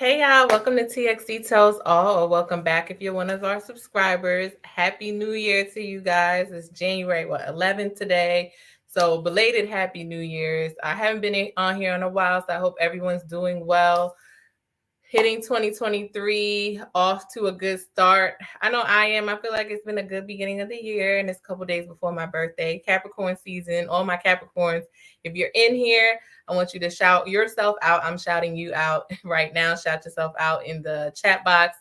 Hey y'all, welcome to TXT Tells All, or welcome back if you're one of our subscribers. Happy New Year to you guys. It's January 11th today. So belated Happy New Year's. I haven't been on here in a while, so I hope everyone's doing well. Hitting 2023 off to a good start. I know I am. I feel like it's been a good beginning of the year, and it's a couple days before my birthday. Capricorn season. All my Capricorns, if you're in here, I want you to shout yourself out. I'm shouting you out right now. Shout yourself out in the chat box.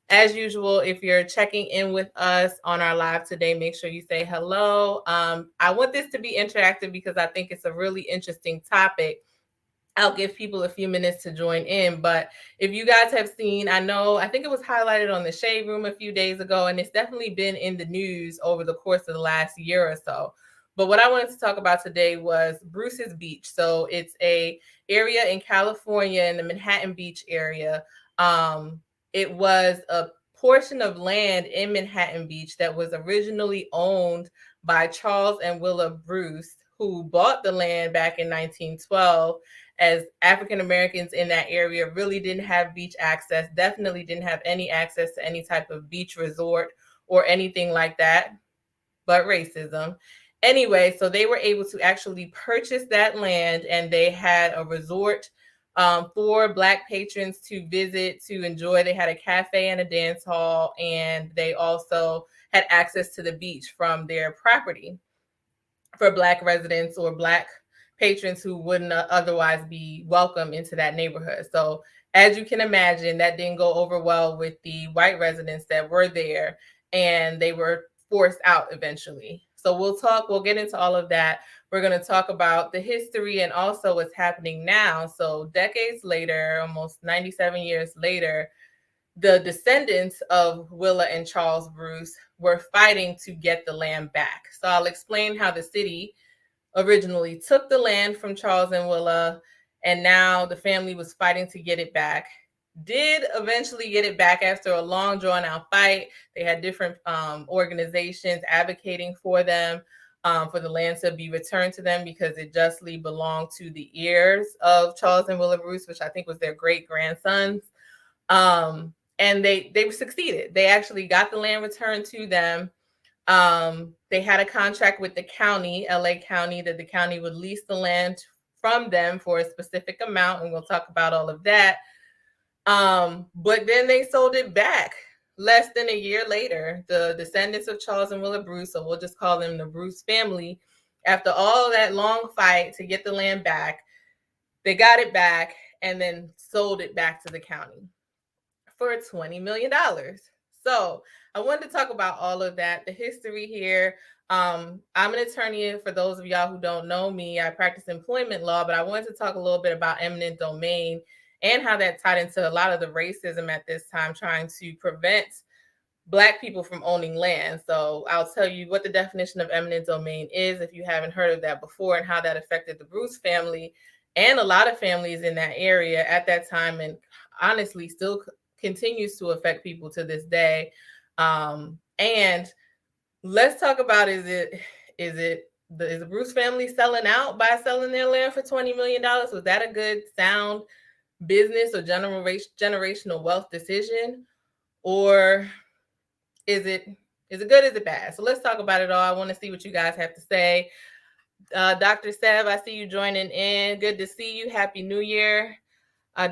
As usual, if you're checking in with us on our live today, make sure you say hello. I want this to be interactive because I think it's a really interesting topic. I'll give people a few minutes to join in. But if you guys have seen, I think it was highlighted on the Shade Room a few days ago, and it's definitely been in the news over the course of the last year or so. But what I wanted to talk about today was Bruce's Beach. So it's a area in California, in the Manhattan Beach area. It was a portion of land in Manhattan Beach that was originally owned by Charles and Willa Bruce, who bought the land back in 1912, as African Americans in that area really didn't have beach access, definitely didn't have any access to any type of beach resort or anything like that, but racism. Anyway, so they were able to actually purchase that land, and they had a resort for Black patrons to visit, to enjoy. They had a cafe and a dance hall, and they also had access to the beach from their property for Black residents or Black patrons who wouldn't otherwise be welcome into that neighborhood. So as you can imagine, that didn't go over well with the white residents that were there, and they were forced out eventually. So we'll get into all of that. We're going to talk about the history and also what's happening now. So decades later, almost 97 years later, the descendants of Willa and Charles Bruce were fighting to get the land back. So I'll explain how the city originally took the land from Charles and Willa, and now the family was fighting to get it back. Did eventually get it back after a long drawn out fight. They had different organizations advocating for them, for the land to be returned to them because it justly belonged to the heirs of Charles and Willa Bruce, which I think was their great grandsons. And they succeeded. They actually got the land returned to them. They had a contract with the county, LA County, that the county would lease the land from them for a specific amount, and we'll talk about all of that. But then they sold it back less than a year later. The descendants of Charles and Willa Bruce, so we'll just call them the Bruce family, after all that long fight to get the land back, they got it back and then sold it back to the county for $20 million. So I wanted to talk about all of that, the history here. I'm an attorney. For those of y'all who don't know me, I practice employment law, but I wanted to talk a little bit about eminent domain and how that tied into a lot of the racism at this time, trying to prevent Black people from owning land. So I'll tell you what the definition of eminent domain is if you haven't heard of that before, and how that affected the Bruce family and a lot of families in that area at that time, and honestly still continues to affect people to this day. And let's talk about, is the Bruce family selling out by selling their land for $20 million? Was that a good, sound business or generational wealth decision? Or is it good, is it bad? So let's talk about it all. I want to see what you guys have to say. Dr. Sev, I see you joining in. Good to see you. Happy New Year.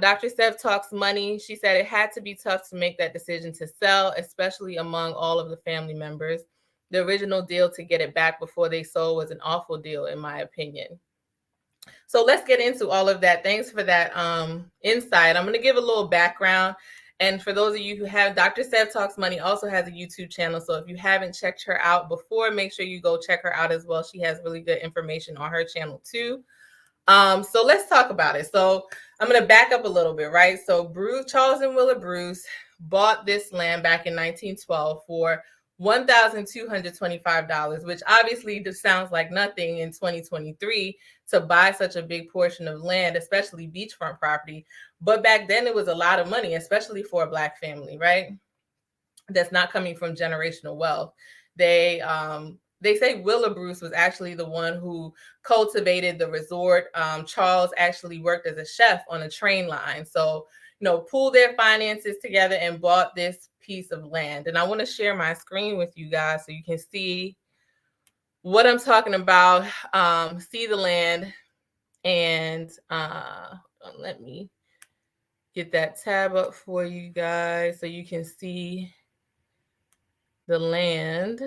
Dr. Sev talks money. She said it had to be tough to make that decision to sell, especially among all of the family members. The original deal to get it back before they sold was an awful deal, in my opinion. So let's get into all of that. Thanks for that insight. I'm going to give a little background. And for those of you who have, Dr. Sev Talks Money also has a YouTube channel. So if you haven't checked her out before, make sure you go check her out as well. She has really good information on her channel too. So let's talk about it. So I'm going to back up a little bit, right? So Charles and Willa Bruce bought this land back in 1912 for $1,225, which obviously just sounds like nothing in 2023 to buy such a big portion of land, especially beachfront property. But back then it was a lot of money, especially for a Black family, right? That's not coming from generational wealth. They say Willa Bruce was actually the one who cultivated the resort. Charles actually worked as a chef on a train line. So pooled their finances together and bought this piece of land. And I want to share my screen with you guys so you can see what I'm talking about. See the land, and let me get that tab up for you guys so you can see the land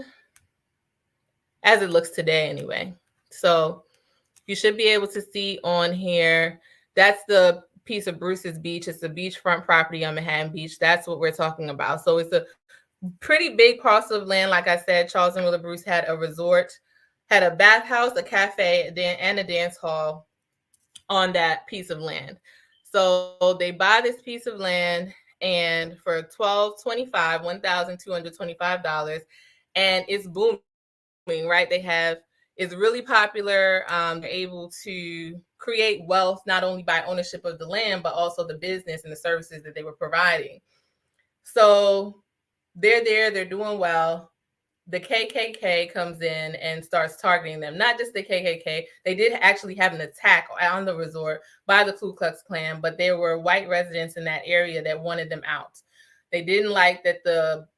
as it looks today anyway. So you should be able to see on here, that's the piece of Bruce's beach. It's a beachfront property on Manhattan Beach. That's what we're talking about. So it's a pretty big parcel of land. Like I said, Charles and Willa Bruce had a resort, had a bathhouse, a cafe, and a dance hall on that piece of land. So they buy this piece of land and for $1,225, and it's booming, right? It's really popular. They're able to create wealth not only by ownership of the land, but also the business and the services that they were providing. So they're there, they're doing well. The KKK comes in and starts targeting them. Not just the KKK. They did actually have an attack on the resort by the Ku Klux Klan, but there were white residents in that area that wanted them out. They didn't like that the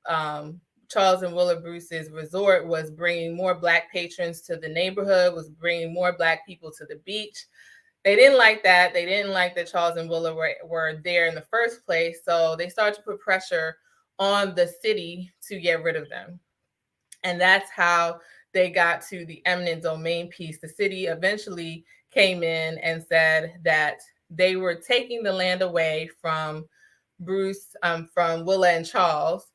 Charles and Willa Bruce's resort was bringing more Black patrons to the neighborhood, was bringing more Black people to the beach. They didn't like that. They didn't like that Charles and Willa were there in the first place. So they started to put pressure on the city to get rid of them. And that's how they got to the eminent domain piece. The city eventually came in and said that they were taking the land away from Bruce, from Willa and Charles,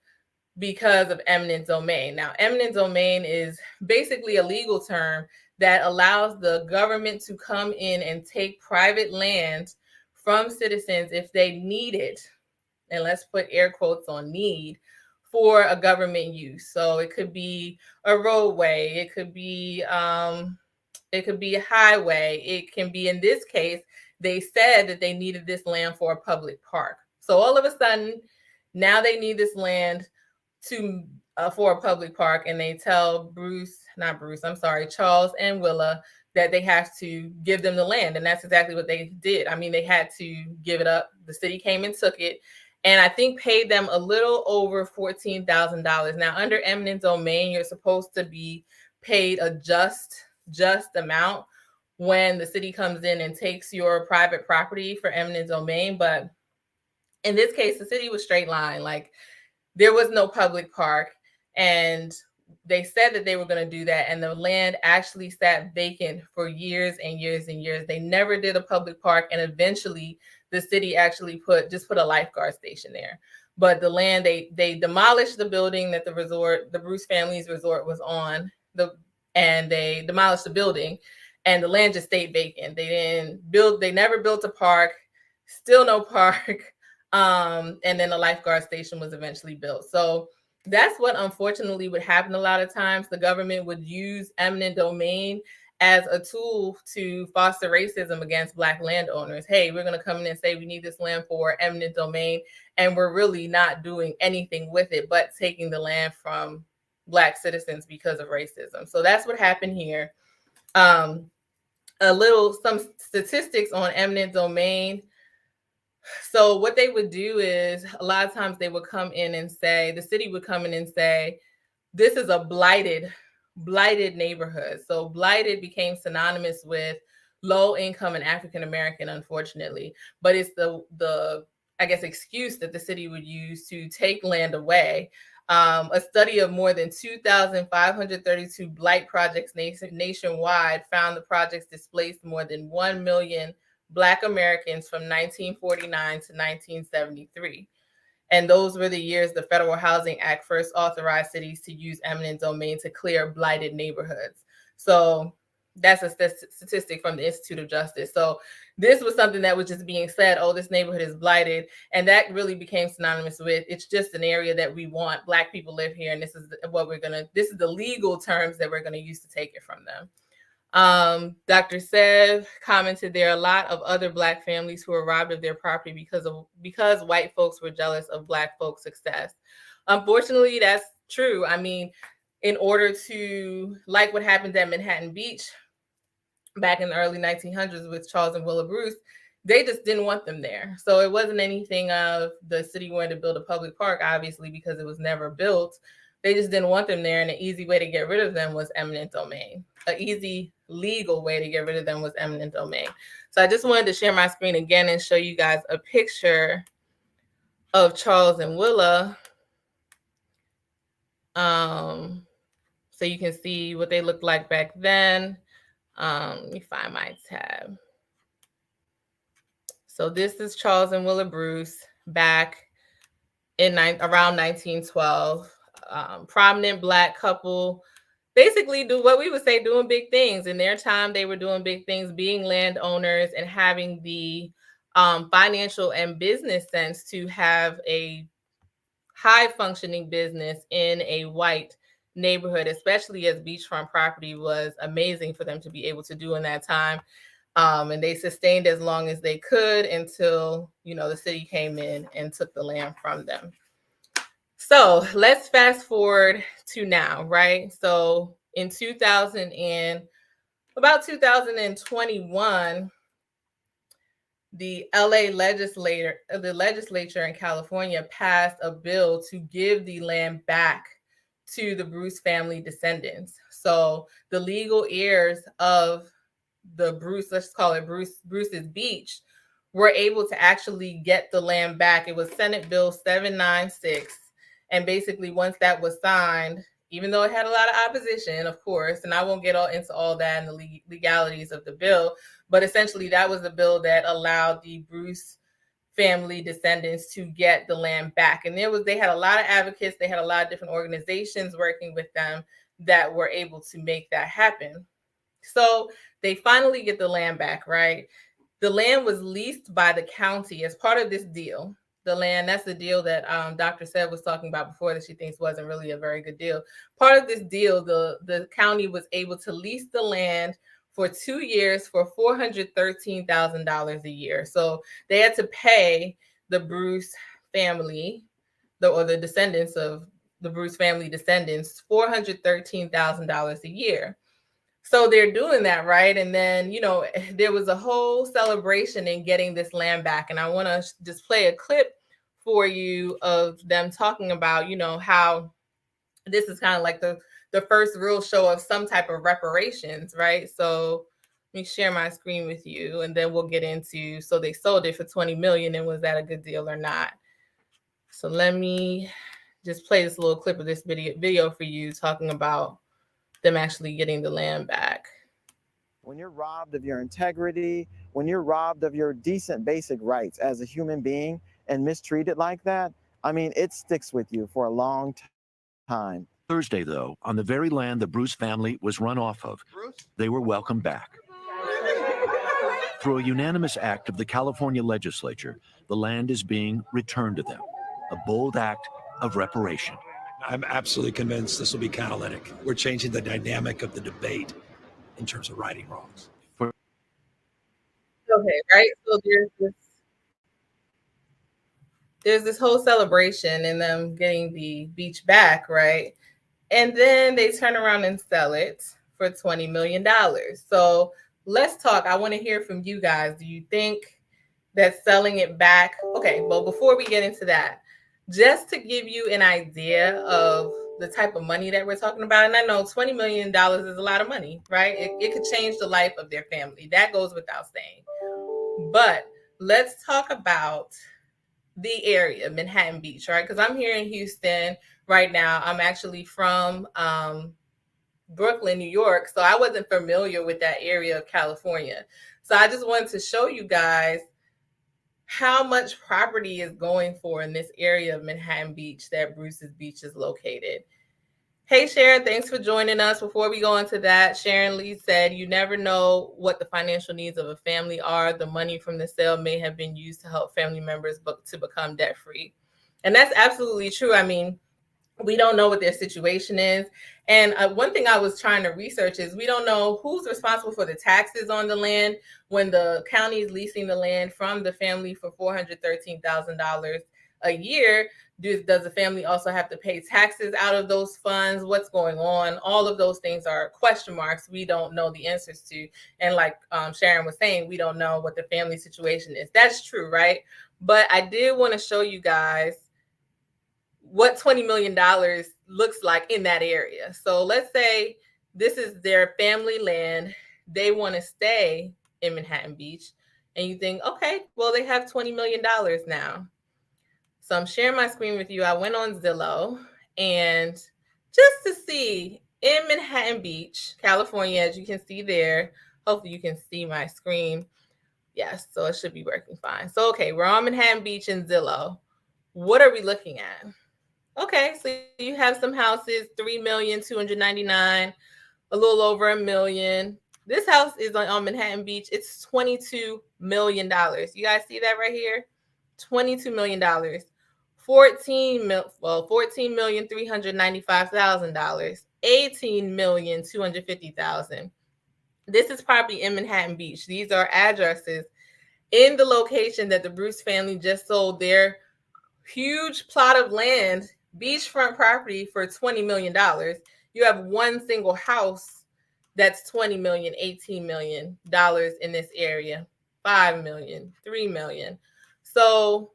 because of eminent domain. Now, eminent domain is basically a legal term that allows the government to come in and take private land from citizens if they need it. And let's put air quotes on need, for a government use. So it could be a roadway, it could be a highway, it can be, in this case, they said that they needed this land for a public park. So all of a sudden, now they need this land for a public park, and they tell Charles and Willa that they have to give them the land. And that's exactly what they did. I mean, they had to give it up. The city came and took it, and I think paid them a little over $14,000. Now, under eminent domain, you're supposed to be paid a just amount when the city comes in and takes your private property for eminent domain. But in this case, the city was straight line. Like, there was no public park, and they said that they were going to do that, and the land actually sat vacant for years and years and years. They never did a public park, and eventually the city actually put a lifeguard station there. But the land, they demolished the building that the Bruce family's resort was on, and they demolished the building, and the land just stayed vacant. They never built a park, still no park. And then a lifeguard station was eventually built. So that's what unfortunately would happen a lot of times. The government would use eminent domain as a tool to foster racism against Black landowners. Hey, we're going to come in and say we need this land for eminent domain, and we're really not doing anything with it but taking the land from Black citizens because of racism. So that's what happened here. Some statistics on eminent domain. So what they would do is, a lot of times they would come in and say, the city would come in and say, this is a blighted neighborhood. So blighted became synonymous with low income and African American, unfortunately. But it's the I guess excuse that the city would use to take land away. A study of more than 2,532 blight projects nationwide found the projects displaced more than 1 million Black Americans from 1949 to 1973. And those were the years the Federal Housing Act first authorized cities to use eminent domain to clear blighted neighborhoods. So that's a statistic from the Institute of Justice. So this was something that was just being said, oh, this neighborhood is blighted. And that really became synonymous with, it's just an area that we want Black people live here. And this is the legal terms that we're going to use to take it from them. Dr. Sev commented, there are a lot of other Black families who were robbed of their property because white folks were jealous of Black folks' success. Unfortunately, that's true. I mean, in order to, like what happened at Manhattan Beach back in the early 1900s with Charles and Willa Bruce, they just didn't want them there. So it wasn't anything of the city wanted to build a public park, obviously, because it was never built. They just didn't want them there. And the easy way to get rid of them was eminent domain. An easy legal way to get rid of them was eminent domain. So I just wanted to share my screen again and show you guys a picture of Charles and Willa. So you can see what they looked like back then. Let me find my tab. So this is Charles and Willa Bruce back in around 1912. Prominent Black couple, basically do what we would say doing big things. In their time, they were doing big things, being landowners and having the financial and business sense to have a high functioning business in a white neighborhood, especially as beachfront property was amazing for them to be able to do in that time. And they sustained as long as they could until, the city came in and took the land from them. So let's fast forward to now, right? So in about 2021, the legislature in California passed a bill to give the land back to the Bruce family descendants. So the legal heirs of the Bruce, let's call it Bruce's Beach, were able to actually get the land back. It was Senate Bill 796. And basically, once that was signed, even though it had a lot of opposition, of course, and I won't get into all that and the legalities of the bill, but essentially that was the bill that allowed the Bruce family descendants to get the land back. And they had a lot of advocates, they had a lot of different organizations working with them that were able to make that happen. So they finally get the land back, right? The land was leased by the county as part of this deal. The land, that's the deal that Dr. Seb was talking about before that she thinks wasn't really a very good deal. Part of this deal, the county was able to lease the land for 2 years for $413,000 a year. So they had to pay the Bruce family, or the descendants of the Bruce family descendants, $413,000 a year. So they're doing that, right? And then, there was a whole celebration in getting this land back. And I want to just play a clip for you of them talking about, how this is kind of like the first real show of some type of reparations, right? So let me share my screen with you and then we'll get into, so they sold it for $20 million, and was that a good deal or not? So let me just play this little clip of this video for you talking about them actually getting the land back. When you're robbed of your integrity, when you're robbed of your decent basic rights as a human being and mistreated like that, I mean, it sticks with you for a long time. Thursday, though, on the very land the Bruce family was run off of, they were welcomed back. Through a unanimous act of the California legislature, the land is being returned to them, a bold act of reparation. I'm absolutely convinced this will be catalytic. We're changing the dynamic of the debate in terms of righting wrongs. Okay, right? So there's this whole celebration and them getting the beach back, right? And then they turn around and sell it for $20 million. So let's talk. I want to hear from you guys. Do you think that selling it back? Okay, well, before we get into that, just to give you an idea of the type of money that we're talking about, and I know $20 million is a lot of money, right? It could change the life of their family. That goes without saying. But let's talk about the area, Manhattan Beach, right? Because I'm here in Houston right now. I'm actually from Brooklyn, New York. So I wasn't familiar with that area of California. So I just wanted to show you guys how much property is going for in this area of Manhattan Beach that Bruce's Beach is located. Hey, Sharon, thanks for joining us. Before we go into that, Sharon Lee said, you never know what the financial needs of a family are. The money from the sale may have been used to help family members to become debt-free. And that's absolutely true. I mean, we don't know what their situation is. And one thing I was trying to research is we don't know who's responsible for the taxes on the land when the county is leasing the land from the family for $413,000 a year? Does the family also have to pay taxes out of those funds? What's going on? All of those things are question marks we don't know the answers to. And like Sharon was saying, we don't know what the family situation is. That's true, right? But I did want to show you guys what $20 million looks like in that area. So let's say this is their family land. They want to stay in Manhattan Beach. And you think, okay, well, they have $20 million now. So I'm sharing my screen with you. I went on Zillow, and just to see in Manhattan Beach, California, as you can see there, hopefully you can see my screen. Yes, so it should be working fine. So, okay, we're on Manhattan Beach in Zillow. What are we looking at? Okay, so you have some houses, $3,299,000, a little over $1 million. This house is on Manhattan Beach. It's $22 million. You guys see that right here? $22 million. $14,395,000. $18,250,000. This is property in Manhattan Beach. These are addresses in the location that the Bruce family just sold their huge plot of land, beachfront property, for $20 million. You have one single house that's $20 million, $18 million in this area, $5 million, $3 million. So,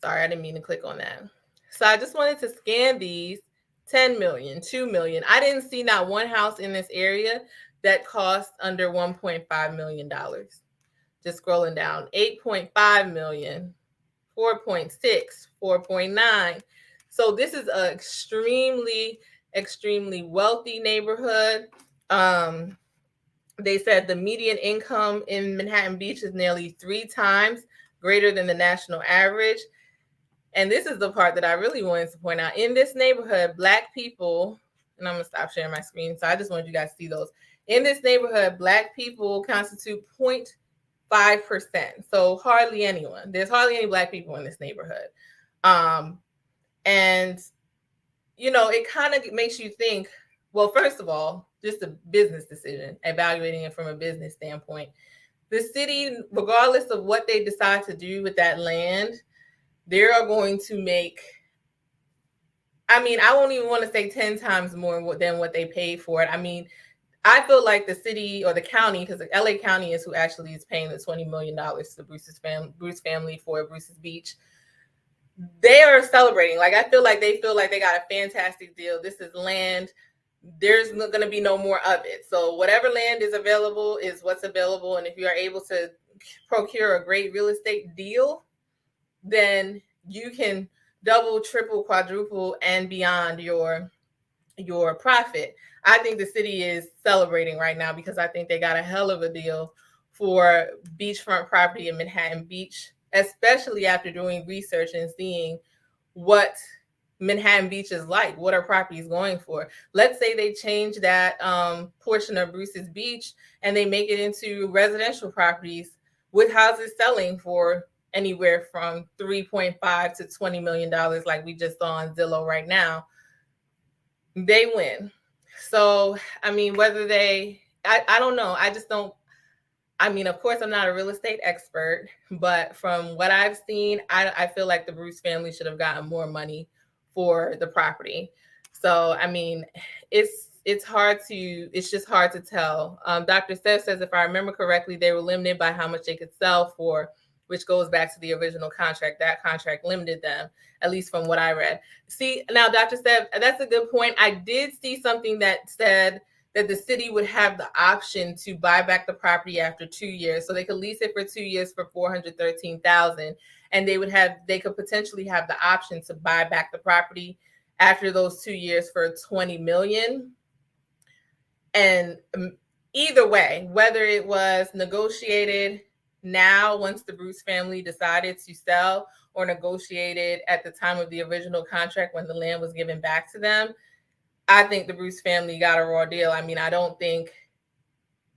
sorry, I didn't mean to click on that. So I just wanted to scan these. 10 million, 2 million. I didn't see not one house in this area that cost under $1.5 million. Just scrolling down, 8.5 million, 4.6, 4.9. So this is an extremely, extremely wealthy neighborhood. They said the median income in Manhattan Beach is nearly 3 times greater than the national average. And this is the part that I really wanted to point out. In this neighborhood, Black people, and I'm going to stop sharing my screen, so I just wanted you guys to see those. In this neighborhood, Black people constitute 0.5%. So hardly anyone. There's hardly any Black people in this neighborhood. And, you know, it kind of makes you think, well, first of all, just a business decision, evaluating it from a business standpoint. The city, regardless of what they decide to do with that land, they are going to make, I mean, I won't even want to say 10 times more than what they paid for it. I mean, I feel like the city or the county, because the LA County is who actually is paying the $20 million to the Bruce family for Bruce's Beach. They are celebrating. Like, I feel like they got a fantastic deal. This is land. There's going to be no more of it. So whatever land is available is what's available. And if you are able to procure a great real estate deal, then you can double, triple, quadruple, and beyond your profit. I think the city is celebrating right now because I think they got a hell of a deal for beachfront property in Manhattan Beach, especially after doing research and seeing what Manhattan Beach is like, what are properties going for. Let's say they change that portion of Bruce's Beach and they make it into residential properties with houses selling for anywhere from $3.5 to $20 million, like we just saw on Zillow right now. They win. So, I mean, whether I don't know. I just don't. I mean, of course, I'm not a real estate expert, but from what I've seen, I feel like the Bruce family should have gotten more money for the property. So, I mean, it's just hard to tell. Dr. Steph says, if I remember correctly, they were limited by how much they could sell for, which goes back to the original contract. That contract limited them, at least from what I read. See, now, Dr. Steph, that's a good point. I did see something that said that the city would have the option to buy back the property after 2 years. So they could lease it for 2 years for $413,000. And they could potentially have the option to buy back the property after those 2 years for $20 million. And either way, whether it was negotiated now once the Bruce family decided to sell, or negotiated at the time of the original contract when the land was given back to them, I think the Bruce family got a raw deal. I mean, I don't think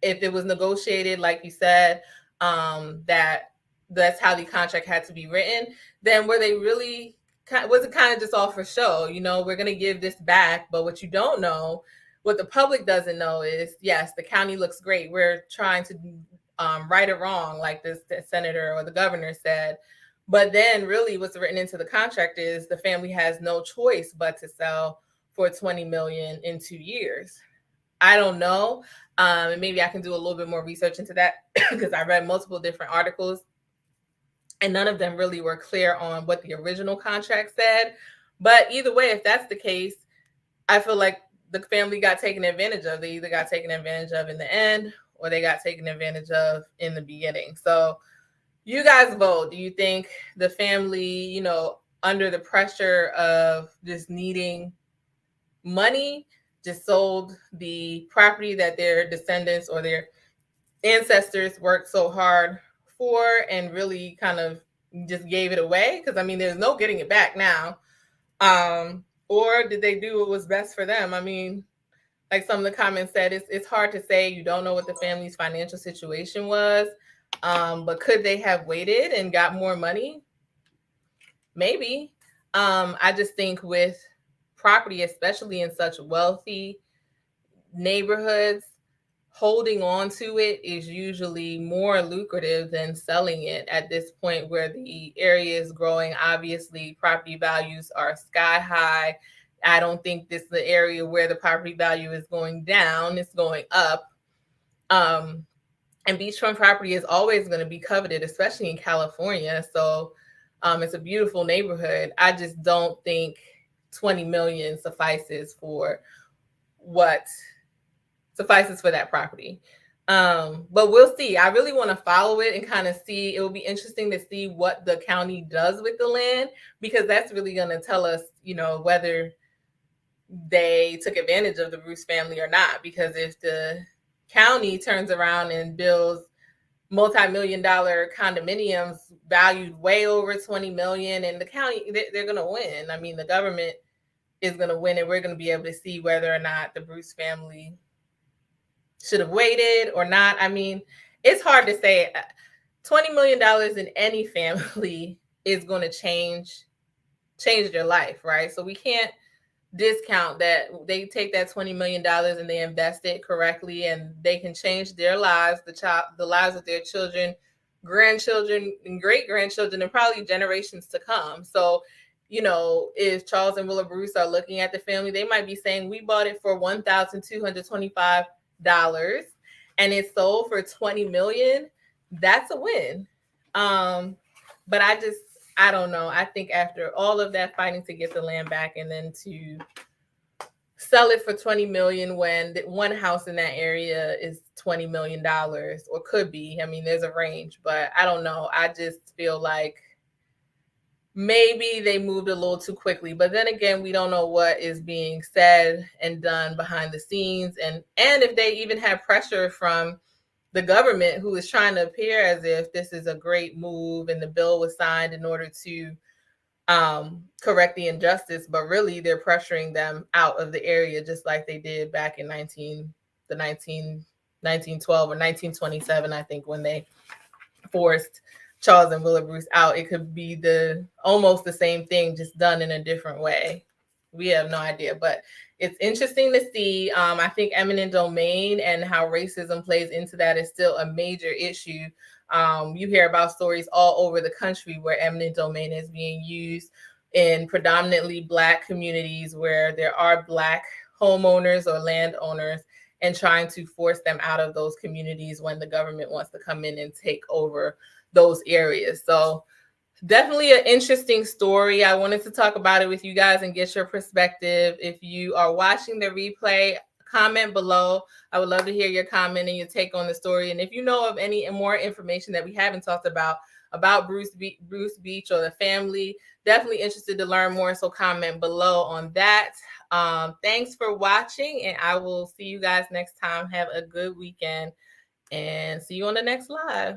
if it was negotiated, like you said, that's how the contract had to be written, then were they really, was it kind of just all for show? You know, we're going to give this back, but what you don't know, what the public doesn't know is, yes, the county looks great. We're trying to right or wrong, like the senator or the governor said, But then really what's written into the contract is the family has no choice but to sell for $20 million in 2 years. I don't know. And maybe I can do a little bit more research into that because I read multiple different articles and none of them really were clear on what the original contract said. But either way, if that's the case, I feel like the family got taken advantage of. They either got taken advantage of in the end or they got taken advantage of in the beginning. So you guys vote. Do you think the family, under the pressure of just needing money, just sold the property that their descendants or their ancestors worked so hard for and really kind of just gave it away? Because, I mean, there's no getting it back now. Or did they do what was best for them? I mean, like some of the comments said, it's hard to say. You don't know what the family's financial situation was. But could they have waited and got more money? Maybe. I just think with property, especially in such wealthy neighborhoods, holding on to it is usually more lucrative than selling it at this point where the area is growing. Obviously, property values are sky high. I don't think this is the area where the property value is going down. It's going up. And beachfront property is always going to be coveted, especially in California. So it's a beautiful neighborhood. I just don't think 20 million suffices for that property. But we'll see. I really want to follow it and kind of see. It will be interesting to see what the county does with the land, because that's really going to tell us, whether they took advantage of the Bruce family or not. Because if the county turns around and builds multi-million-dollar condominiums valued way over 20 million, and the county, they're going to win. I mean, the government is going to win, and we're going to be able to see whether or not the Bruce family should have waited or not. I mean, it's hard to say. $20 million in any family is going to change their life, right? So we can't discount that. They take that $20 million and they invest it correctly, and they can change their lives, the lives of their children, grandchildren, and great-grandchildren, and probably generations to come. So, if Charles and Willa Bruce are looking at the family, they might be saying, we bought it for $1,225 and it sold for 20 million. That's a win. But I don't know. I think after all of that fighting to get the land back and then to sell it for 20 million when one house in that area is $20 million or could be. I mean, there's a range, but I don't know. I just feel like maybe they moved a little too quickly. But then again, we don't know what is being said and done behind the scenes. And if they even have pressure from the government, who is trying to appear as if this is a great move and the bill was signed in order to correct the injustice, but really they're pressuring them out of the area, just like they did back in 1912 or 1927, I think, when they forced Charles and Willa Bruce out. It could be almost the same thing, just done in a different way. We have no idea, but it's interesting to see. I think eminent domain and how racism plays into that is still a major issue. You hear about stories all over the country where eminent domain is being used in predominantly Black communities where there are Black homeowners or landowners, and trying to force them out of those communities when the government wants to come in and take over those areas. So definitely an interesting story. I wanted to talk about it with you guys and get your perspective. If you are watching the replay, comment below. I would love to hear your comment and your take on the story. And if you know of any more information that we haven't talked about Bruce Beach or the family, definitely interested to learn more. So comment below on that. Thanks for watching, and I will see you guys next time. Have a good weekend and see you on the next live.